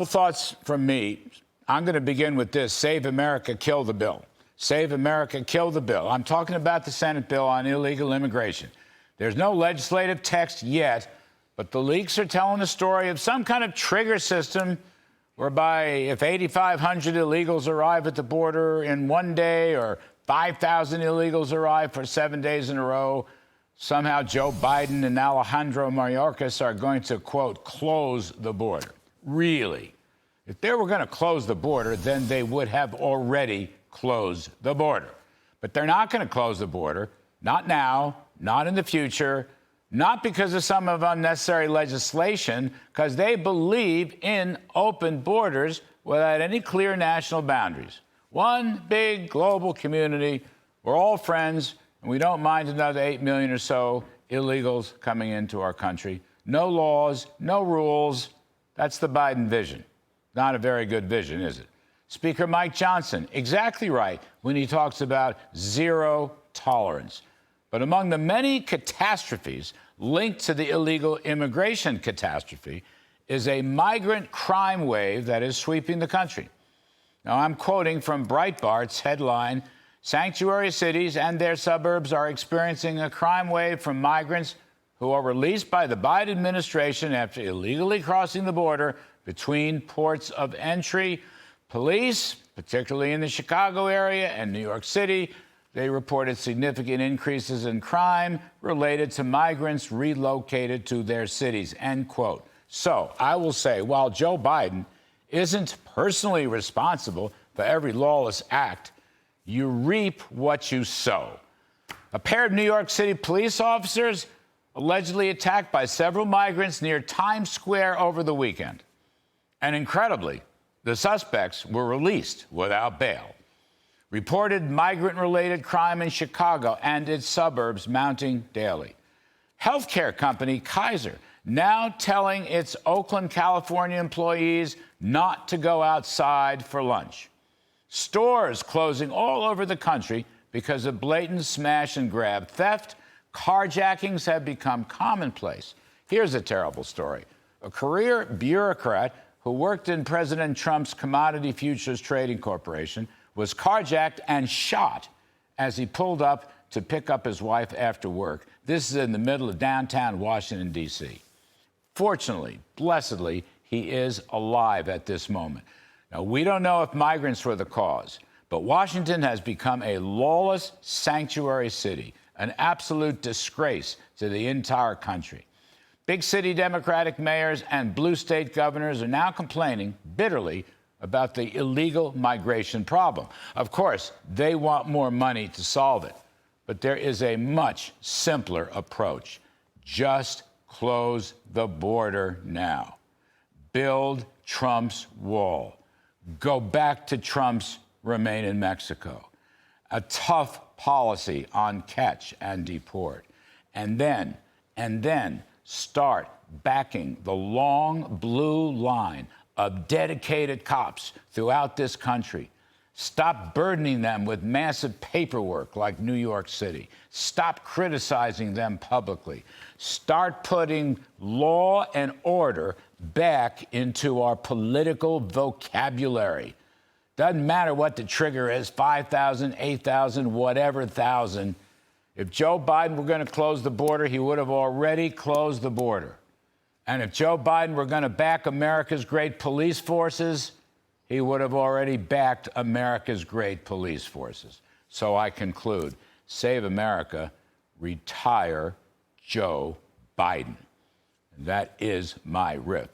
couple thoughts from me. I'm going to begin with this. Save America, kill the bill. Save America, kill the bill. I'm talking about the Senate bill on illegal immigration. There's no legislative text yet, but the leaks are telling the story of some kind of trigger system whereby if 8,500 illegals arrive at the border in one day or 5,000 illegals arrive for 7 days in a row, somehow Joe Biden and Alejandro Mayorkas are going to, quote, close the border. Really? If they were going to close the border, then they would have already closed the border. But they're not going to close the border, not now, not in the future, not because of some of unnecessary legislation, because they believe in open borders without any clear national boundaries. One big global community, we're all friends, and we don't mind another 8 million or so illegals coming into our country. No laws, no rules. That's the Biden vision. Not a very good vision, is it? Speaker Mike Johnson, exactly right when he talks about zero tolerance. But among the many catastrophes linked to the illegal immigration catastrophe is a migrant crime wave that is sweeping the country. Now, I'm quoting from Breitbart's headline, "Sanctuary cities and their suburbs are experiencing a crime wave from migrants who are released by the Biden administration after illegally crossing the border between ports of entry." Police, particularly in the Chicago area and New York City, they reported significant increases in crime related to migrants relocated to their cities, end quote. So I will say, while Joe Biden isn't personally responsible for every lawless act, you reap what you sow. A pair of New York City police officers allegedly attacked by several migrants near Times Square over the weekend. And incredibly, the suspects were released without bail. Reported migrant-related crime in Chicago and its suburbs mounting daily. Healthcare company Kaiser now telling its Oakland, California employees not to go outside for lunch. Stores closing all over the country because of blatant smash and grab theft. Carjackings have become commonplace. Here's a terrible story. A career bureaucrat who worked in President Trump's Commodity Futures Trading Corporation was carjacked and shot as he pulled up to pick up his wife after work. This is in the middle of downtown Washington, D.C. Fortunately, blessedly, he is alive at this moment. Now, we don't know if migrants were the cause, but Washington has become a lawless sanctuary city, an absolute disgrace to the entire country. Big city Democratic mayors and blue state governors are now complaining bitterly about the illegal migration problem. Of course, they want more money to solve it, but there is a much simpler approach. Just close the border now. Build Trump's wall. Go back to Trump's remain in Mexico. A tough policy on catch and deport. And then start backing the long blue line of dedicated cops throughout this country. Stop burdening them with massive paperwork like New York City. Stop criticizing them publicly. Start putting law and order back into our political vocabulary. Doesn't matter what the trigger is, 5,000, 8,000, whatever thousand. If Joe Biden were going to close the border, he would have already closed the border. And if Joe Biden were going to back America's great police forces, he would have already backed America's great police forces. So I conclude, save America, retire Joe Biden. And that is my riff.